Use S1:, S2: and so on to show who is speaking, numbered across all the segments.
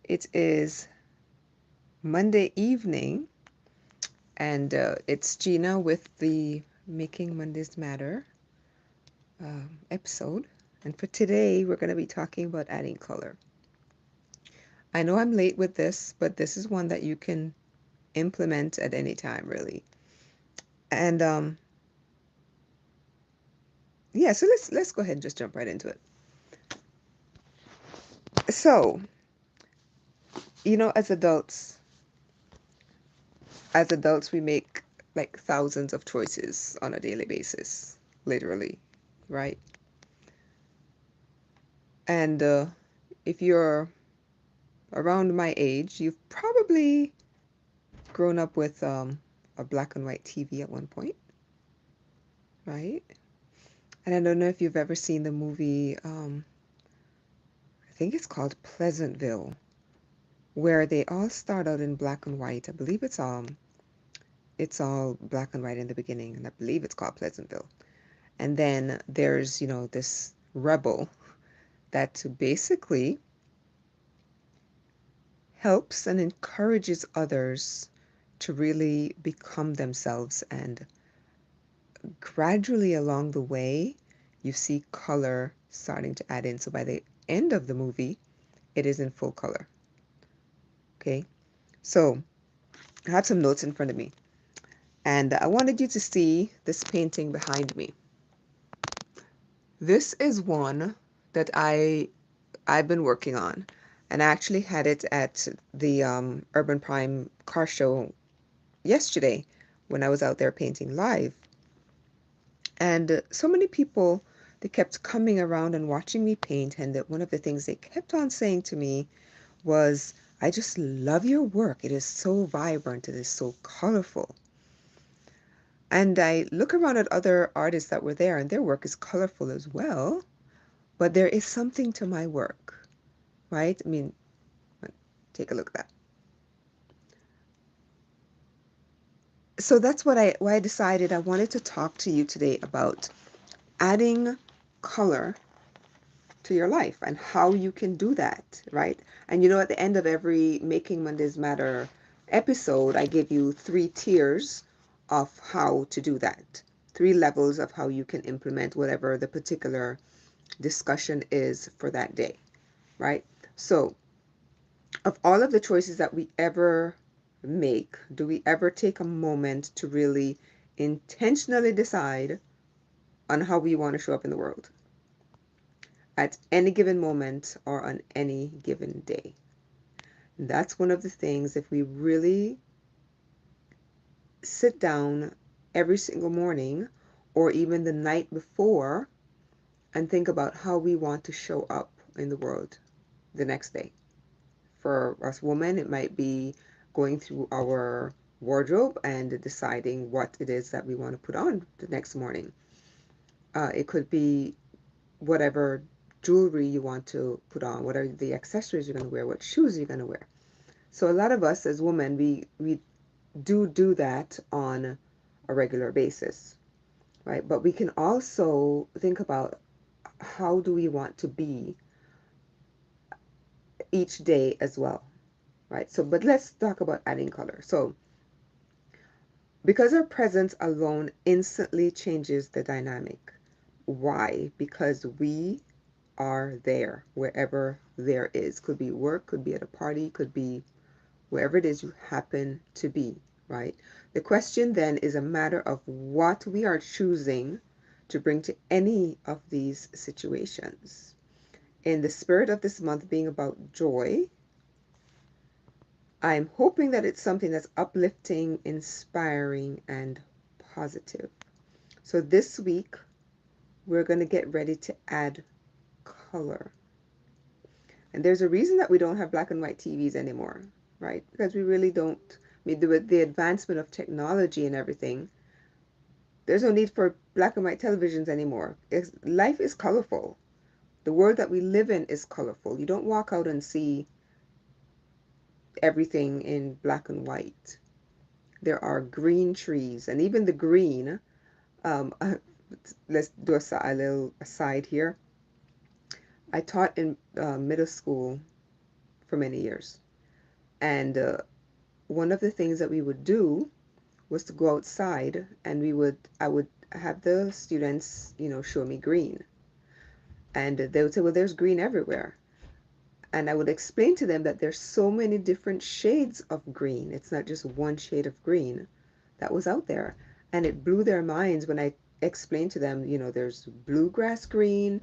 S1: It is Monday evening, and it's Gina with the Making Mondays Matter episode. And for today, we're going to be talking about adding color. I know I'm late with this, but this is one that you can implement at any time, really. And yeah, so let's go ahead and just jump right into it. So, as adults, we make like thousands of choices on a daily basis, literally, right? And if you're around my age, you've probably grown up with a black and white TV at one point, right? And I don't know if you've ever seen the movie, I think it's called Pleasantville, where they all start out in black and white. I believe it's all black and white in the beginning, and I believe it's called Pleasantville. And then there's, this rebel that basically helps and encourages others to really become themselves, and gradually along the way, you see color starting to add in. So by the end of the movie, it is in full color. Okay. So I have some notes in front of me, and I wanted you to see this painting behind me. This is one that I've been working on, and I actually had it at the Urban Prime car show yesterday when I was out there painting live. And so many people, they kept coming around and watching me paint, and that one of the things they kept on saying to me was, I just love your work. It is so vibrant. It is so colorful. And I look around at other artists that were there, and their work is colorful as well, but there is something to my work, right? I mean, take a look at that. So that's why I decided I wanted to talk to you today about adding color to your life and how you can do that, right? And at the end of every Making Mondays Matter episode, I give you 3 tiers of how to do that, 3 levels of how you can implement whatever the particular discussion is for that day, right? So, of all of the choices that we ever make, do we ever take a moment to really intentionally decide on how we want to show up in the world at any given moment or on any given day? That's one of the things, if we really sit down every single morning or even the night before and think about how we want to show up in the world the next day. For us women, it might be going through our wardrobe and deciding what it is that we want to put on the next morning. It could be whatever jewelry you want to put on, what are the accessories you're going to wear, what shoes you're going to wear. So a lot of us as women, we do that on a regular basis, right? But we can also think about how do we want to be each day as well, right? So, but let's talk about adding color. So, because our presence alone instantly changes the dynamic. Why? Because we are there wherever there is. Could be work, could be at a party, could be wherever it is you happen to be, right? The question then is a matter of what we are choosing to bring to any of these situations. In the spirit of this month being about joy, I'm hoping that it's something that's uplifting, inspiring, and positive. So this week, we're going to get ready to add color. And there's a reason that we don't have black and white TVs anymore, right? Because we really don't. I mean, with the advancement of technology and everything, there's no need for black and white televisions anymore. Life is colorful. The world that we live in is colorful. You don't walk out and see everything in black and white. There are green trees, and even the green. Um, let's do a little aside here. I taught in middle school for many years. And one of the things that we would do was to go outside, and I would have the students, show me green. And they would say, well, there's green everywhere. And I would explain to them that there's so many different shades of green. It's not just one shade of green that was out there. And it blew their minds when I explained to them, there's bluegrass green,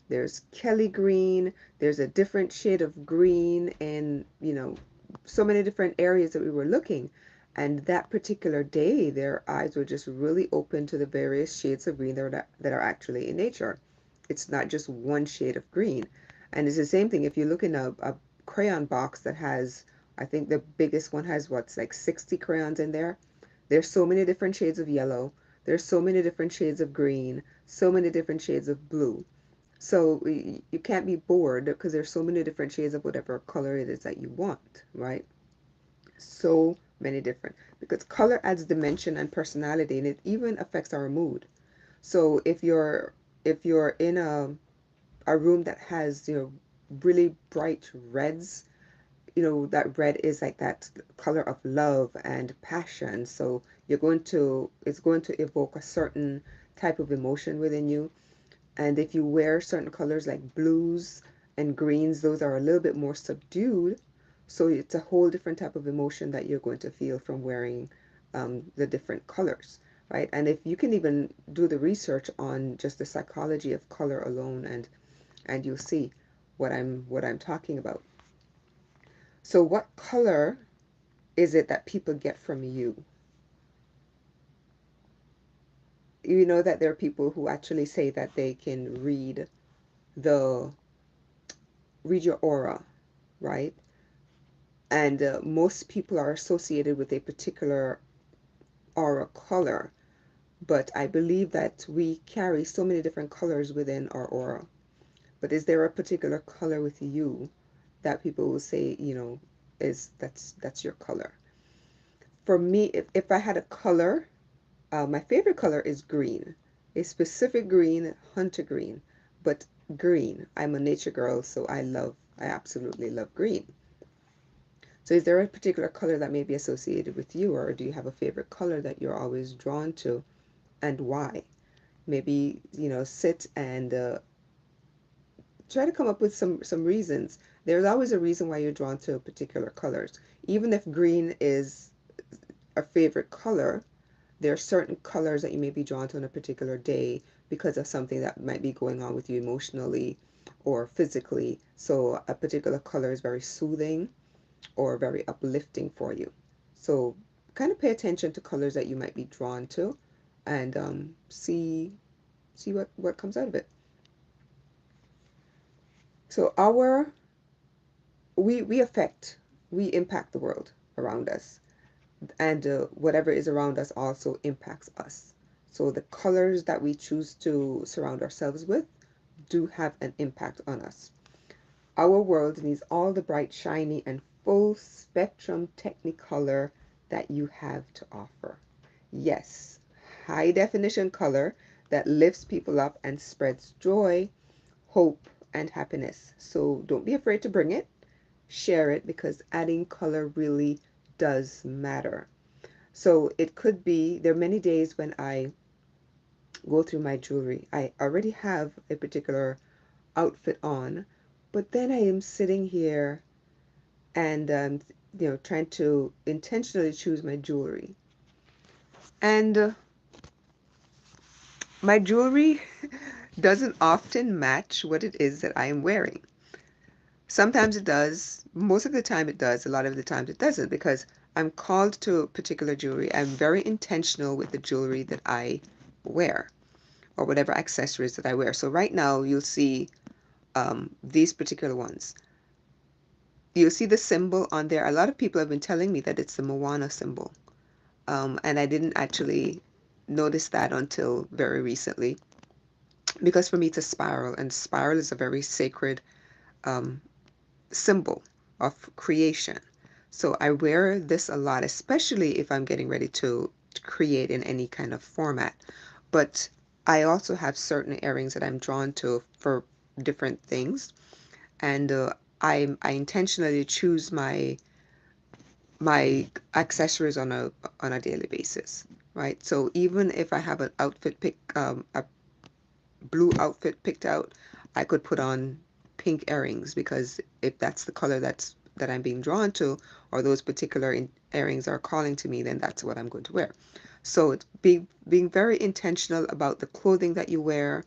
S1: there's Kelly green, there's a different shade of green, and, so many different areas that we were looking. And that particular day, their eyes were just really open to the various shades of green that are actually in nature. It's not just one shade of green. And it's the same thing if you look in a crayon box that has, I think the biggest one has what's like 60 crayons in there. There's so many different shades of yellow. There's so many different shades of green, so many different shades of blue. So you can't be bored because there's so many different shades of whatever color it is that you want, right? So many different, because color adds dimension and personality, and it even affects our mood. So if you're in a room that has, really bright reds, that red is like that color of love and passion. So it's going to evoke a certain type of emotion within you. And if you wear certain colors like blues and greens, those are a little bit more subdued. So it's a whole different type of emotion that you're going to feel from wearing the different colors, right? And if you can even do the research on just the psychology of color alone, and you'll see what I'm talking about. So what color is it that people get from you? You know that there are people who actually say that they can the read your aura, right? And most people are associated with a particular aura color, but I believe that we carry so many different colors within our aura. But is there a particular color with you that people will say, is that's your color? For me, if I had a color, my favorite color is green, a specific green, hunter green, but green. I'm a nature girl, so I absolutely love green. So is there a particular color that may be associated with you, or do you have a favorite color that you're always drawn to, and why? Maybe, sit and try to come up with some reasons. There's always a reason why you're drawn to particular colors. Even if green is a favorite color, there are certain colors that you may be drawn to on a particular day because of something that might be going on with you emotionally or physically. So a particular color is very soothing or very uplifting for you. So kind of pay attention to colors that you might be drawn to, and see what comes out of it. So we impact the world around us, and whatever is around us also impacts us. So the colors that we choose to surround ourselves with do have an impact on us. Our world needs all the bright, shiny, and full spectrum technicolor that you have to offer. Yes, high definition color that lifts people up and spreads joy, hope, and happiness. So don't be afraid to bring it, share it, because adding color really does matter. So it could be, there are many days when I go through my jewelry. I already have a particular outfit on, but then I am sitting here and trying to intentionally choose my jewelry. And my jewelry doesn't often match what it is that I am wearing. Sometimes it does, most of the time it does, a lot of the times it doesn't, because I'm called to particular jewelry. I'm very intentional with the jewelry that I wear, or whatever accessories that I wear. So right now you'll see these particular ones. You'll see the symbol on there. A lot of people have been telling me that it's the Moana symbol. And I didn't actually notice that until very recently, because for me it's a spiral, and spiral is a very sacred um, symbol of creation. So I wear this a lot, especially if I'm getting ready to create in any kind of format. But I also have certain earrings that I'm drawn to for different things. And I intentionally choose my accessories on a daily basis, right? So even if I have an outfit a blue outfit picked out, I could put on pink earrings because if that's the color that I'm being drawn to, or those particular earrings are calling to me, then that's what I'm going to wear. So it's being very intentional about the clothing that you wear,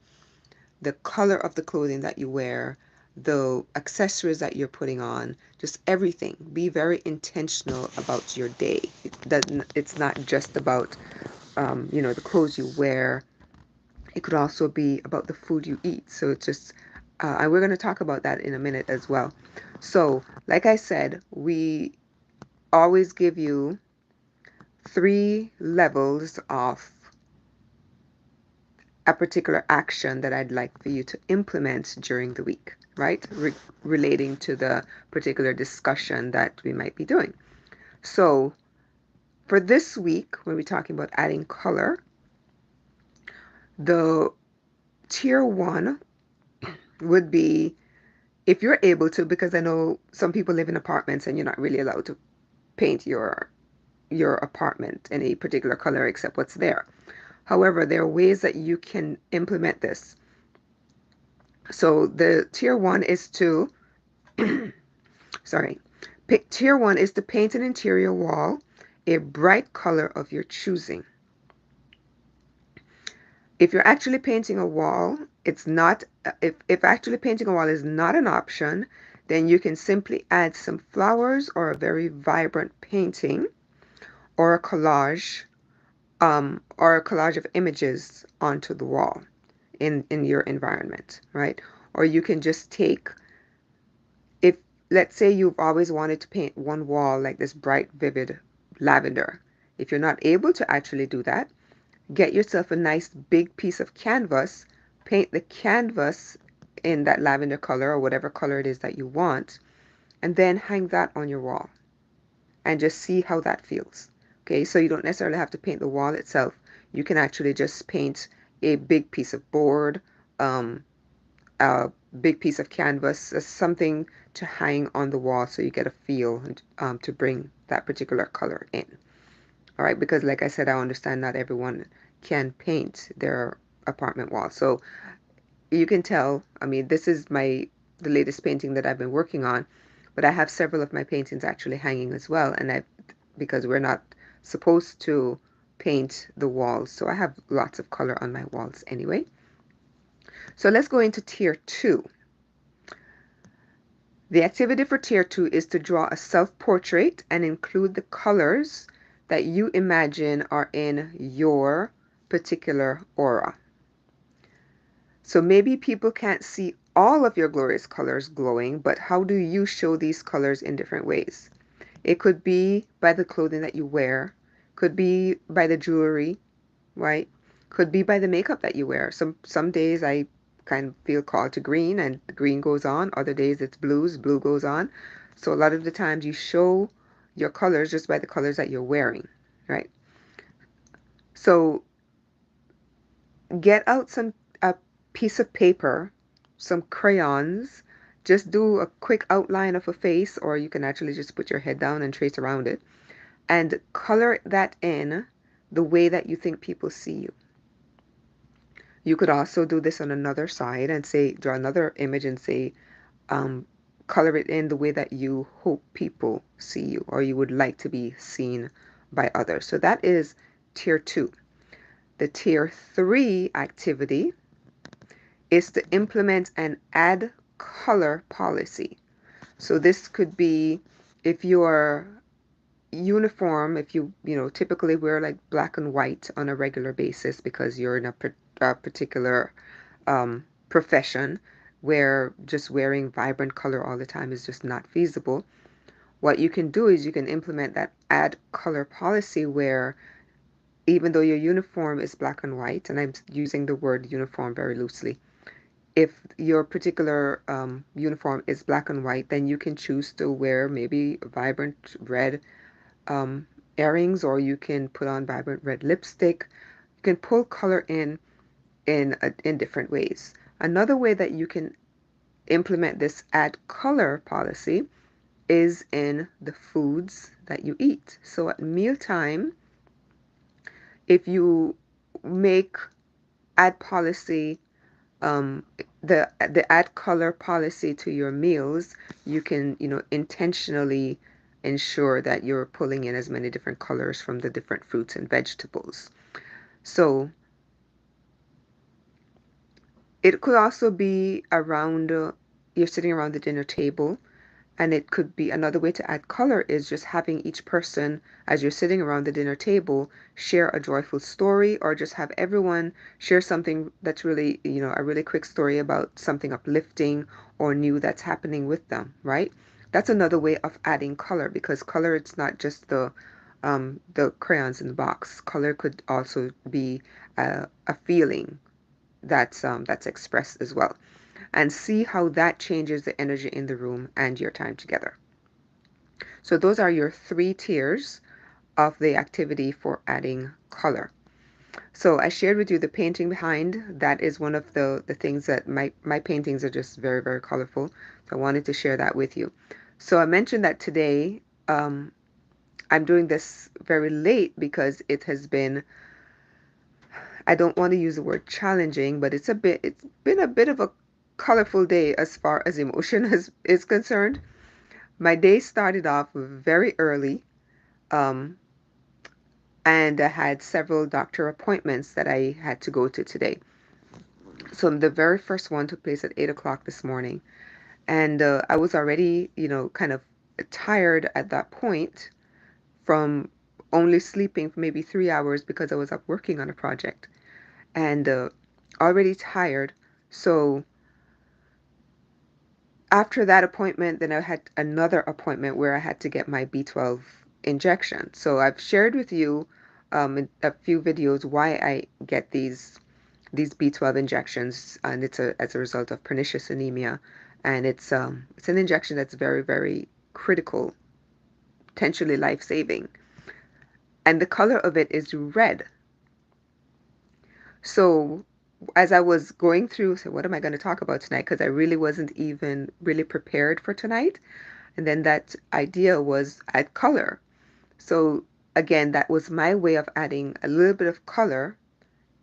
S1: the color of the clothing that you wear, the accessories that you're putting on, just everything. Be very intentional about your day. It's not just about the clothes you wear. It could also be about the food you eat. So it's just, and we're going to talk about that in a minute as well. So, like I said, we always give you 3 levels of a particular action that I'd like for you to implement during the week, right? Relating to the particular discussion that we might be doing. So, for this week, when we're talking about adding color, the tier 1 would be, if you're able to, because I know some people live in apartments and you're not really allowed to paint your apartment any particular color except what's there. However, there are ways that you can implement this. So the tier 1 is to sorry, tier 1 is to paint an interior wall a bright color of your choosing. If you're actually painting a wall, it's not, if actually painting a wall is not an option, then you can simply add some flowers or a very vibrant painting or a collage of images onto the wall in your environment, right? Or you can just take, if let's say you've always wanted to paint one wall like this bright, vivid lavender. If you're not able to actually do that, get yourself a nice big piece of canvas, paint the canvas in that lavender color or whatever color it is that you want, and then hang that on your wall and just see how that feels. Okay, so you don't necessarily have to paint the wall itself. You can actually just paint a big piece of board, um, a big piece of canvas, something to hang on the wall so you get a feel to bring that particular color in. All right, because like I said, I understand not everyone can paint their apartment wall. So you can tell, I mean, this is the latest painting that I've been working on, but I have several of my paintings actually hanging as well, and because we're not supposed to paint the walls, so I have lots of color on my walls anyway. So let's go into tier 2. The activity for tier 2 is to draw a self-portrait and include the colors that you imagine are in your particular aura. So maybe people can't see all of your glorious colors glowing, but how do you show these colors in different ways? It could be by the clothing that you wear, could be by the jewelry, right? Could be by the makeup that you wear. Some days I kind of feel called to green and the green goes on. Other days it's blues, blue goes on. So a lot of the times you show your colors just by the colors that you're wearing, right? So get out a piece of paper, some crayons, just do a quick outline of a face, or you can actually just put your head down and trace around it, and color that in the way that you think people see you. You could also do this on another side and say, draw another image and say, color it in the way that you hope people see you or you would like to be seen by others. So that is tier 2. The tier 3 activity is to implement an add color policy. So this could be if your uniform, if you typically wear like black and white on a regular basis because you're in a particular profession where just wearing vibrant color all the time is just not feasible. What you can do is you can implement that add color policy where even though your uniform is black and white, and I'm using the word uniform very loosely, if your particular uniform is black and white, then you can choose to wear maybe vibrant red um, earrings, or you can put on vibrant red lipstick. You can pull color in different ways. Another way that you can implement this add color policy is in the foods that you eat. So at mealtime, if you make add policy, the add color policy to your meals, you can, intentionally ensure that you're pulling in as many different colors from the different fruits and vegetables. So it could also be around, you're sitting around the dinner table. And it could be another way to add color is just having each person, as you're sitting around the dinner table, share a joyful story, or just have everyone share something that's really, a really quick story about something uplifting or new that's happening with them, right? That's another way of adding color, because color, it's not just the crayons in the box. Color could also be a feeling that's expressed as well, and see how that changes the energy in the room and your time together. So those are your 3 tiers of the activity for adding color. So I shared with you the painting behind. That is one of the things that my paintings are just very, very colorful. So I wanted to share that with you. So I mentioned that today I'm doing this very late because it has been, I don't want to use the word challenging, but it's been a bit of a colorful day as far as emotion is concerned. My day started off very early, um, and I had several doctor appointments that I had to go to today. So the very first one took place at 8 o'clock this morning, and I was already, kind of tired at that point from only sleeping for maybe 3 hours because I was up working on a project, and already tired. So after that appointment, then I had another appointment where I had to get my B12 injection. So I've shared with you in a few videos why I get these B12 injections, and it's as a result of pernicious anemia, and it's an injection that's very, very critical, potentially life-saving, and the color of it is red. So as I was going through, so what am I going to talk about tonight? Because I really wasn't even really prepared for tonight. And then that idea was add color. So again, that was my way of adding a little bit of color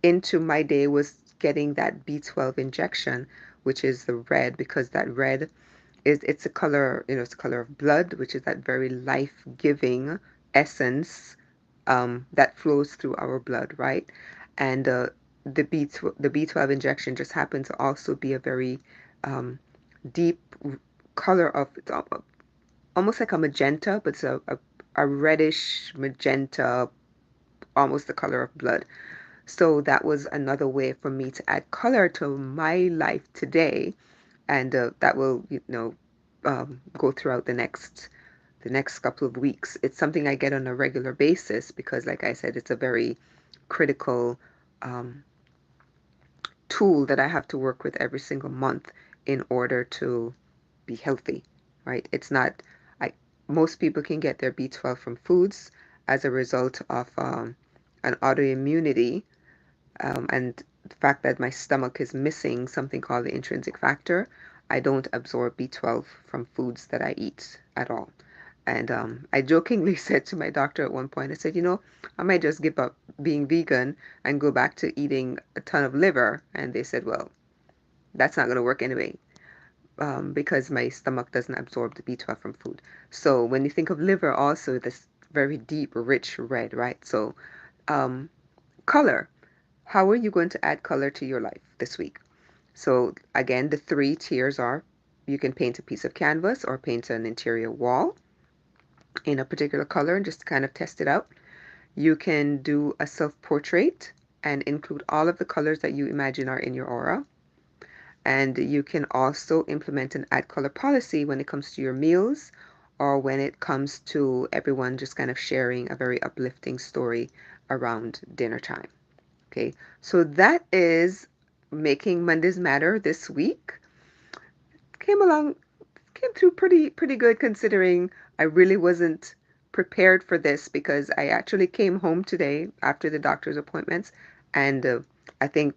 S1: into my day, was getting that B12 injection, which is the red, because that red it's a color, it's a color of blood, which is that very life-giving essence that flows through our blood, right? And the B12 injection just happens to also be a very deep color of, it's almost like a magenta, but it's a reddish magenta, almost the color of blood. So that was another way for me to add color to my life today, and that will, go throughout the next couple of weeks. It's something I get on a regular basis because, like I said, it's a very critical um, tool that I have to work with every single month in order to be healthy, right? It's not, I, most people can get their B12 from foods as a result of an autoimmunity, and the fact that my stomach is missing something called the intrinsic factor. I don't absorb B12 from foods that I eat at all. And I jokingly said to my doctor at one point, I said, I might just give up being vegan and go back to eating a ton of liver. And they said, well, that's not going to work anyway, because my stomach doesn't absorb the B12 from food. So when you think of liver, also this very deep, rich red, right? So um, color. How are you going to add color to your life this week? So again, the 3 tiers are: you can paint a piece of canvas or paint an interior wall in a particular color and just kind of test it out. You can do a self-portrait and include all of the colors that you imagine are in your aura. And you can also implement an add color policy when it comes to your meals, or when it comes to everyone just kind of sharing a very uplifting story around dinner time. Okay, so that is Making Mondays Matter this week. Came along, came through pretty good, considering I really wasn't prepared for this, because I actually came home today after the doctor's appointments, and I think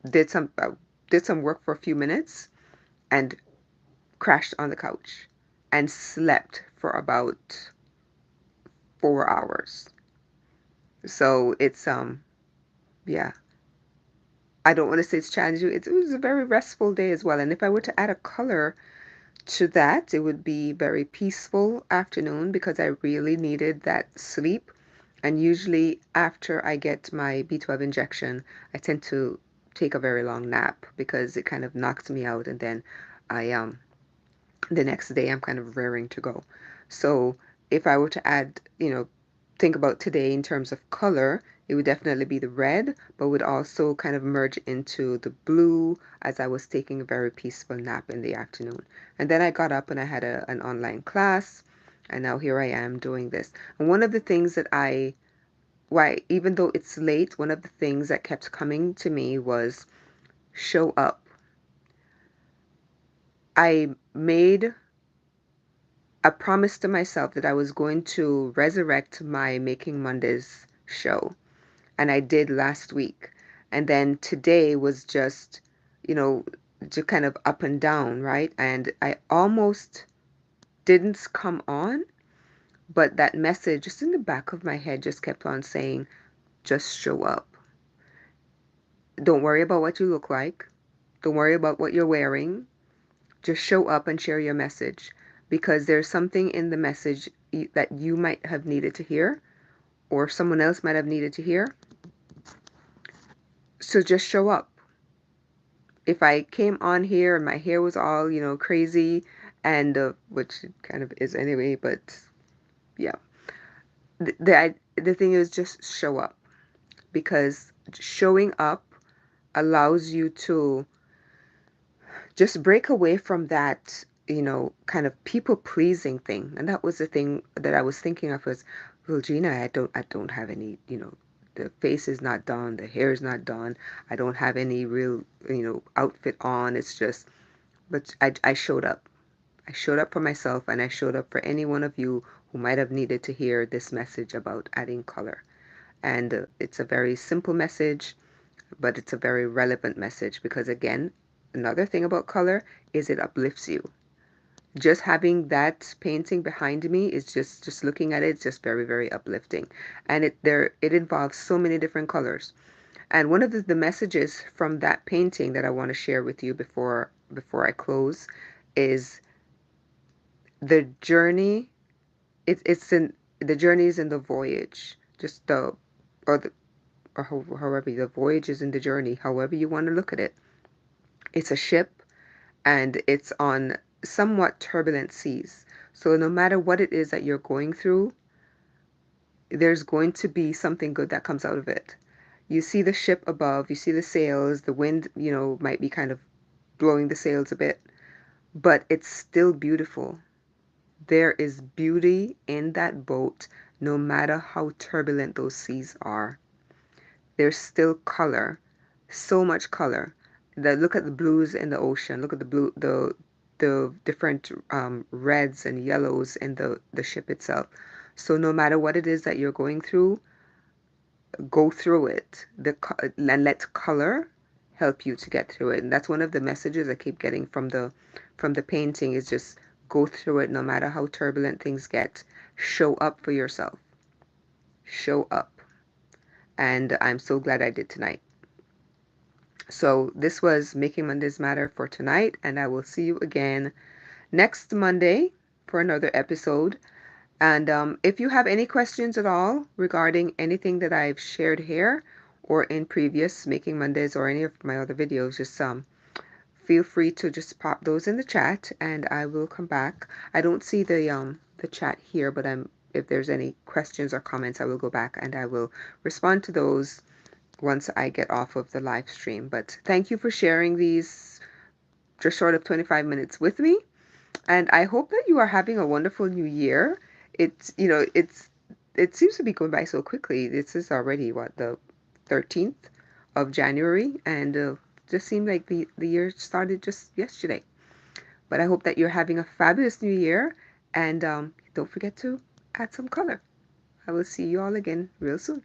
S1: did some uh, did some work for a few minutes, and crashed on the couch and slept for about 4 hours. So it's yeah, I don't want to say it's challenging. It was a very restful day as well. And if I were to add a color to that, it would be very peaceful afternoon because I really needed that sleep. And usually after I get my B12 injection, I tend to take a very long nap because it kind of knocks me out, and then I the next day I'm kind of raring to go. So if I were to add, think about today in terms of color, it would definitely be the red, but would also kind of merge into the blue as I was taking a very peaceful nap in the afternoon. And then I got up and I had an online class, and now here I am doing this. And one of the things that why, even though it's late, one of the things that kept coming to me was show up. I made a promise to myself that I was going to resurrect my Making Mondays show. And I did last week. And then today was just, you know, just kind of up and down, right? And I almost didn't come on, but that message just in the back of my head just kept on saying, just show up. Don't worry about what you look like. Don't worry about what you're wearing. Just show up and share your message because there's something in the message that you might have needed to hear or someone else might have needed to hear. So just show up. If I came on here and my hair was all, crazy and which it kind of is anyway, but yeah. The thing is just show up because showing up allows you to just break away from that, kind of people pleasing thing. And that was the thing that I was thinking of was, well, Gina, I don't have any, the face is not done, the hair is not done. I don't have any real, outfit on. It's just, but I showed up. I showed up for myself and I showed up for any one of you who might have needed to hear this message about adding color. And it's a very simple message, but it's a very relevant message because, again, another thing about color is it uplifts you. Just having that painting behind me is just looking at it, it's just very, very uplifting. And it involves so many different colors. And one of the messages from that painting that I want to share with you before I close is the journey. It's in the journey is in the voyage. Just the or the or however the voyage is in the journey, however you want to look at it. It's a ship and it's on somewhat turbulent seas. So no matter what it is that you're going through, there's going to be something good that comes out of it. You see the ship above, you see the sails, the wind, might be kind of blowing the sails a bit, but it's still beautiful. There is beauty in that boat no matter how turbulent those seas are. There's still color, so much color. Look at the blues in the ocean. Look at the different reds and yellows in the ship itself. So no matter what it is that you're going through, go through it. And let color help you to get through it. And that's one of the messages I keep getting from the painting is just go through it no matter how turbulent things get. Show up for yourself. Show up. And I'm so glad I did tonight. So this was Making Mondays Matter for tonight, and I will see you again next Monday for another episode. And if you have any questions at all regarding anything that I've shared here or in previous Making Mondays or any of my other videos, just feel free to just pop those in the chat, and I will come back. I don't see the chat here, but if there's any questions or comments, I will go back and I will respond to those once I get off of the live stream. But thank you for sharing these just short of 25 minutes with me. And I hope that you are having a wonderful new year. It seems to be going by so quickly. This is already what, the 13th of January, and just seemed like the year started just yesterday. But I hope that you're having a fabulous new year, and don't forget to add some color. I will see you all again real soon.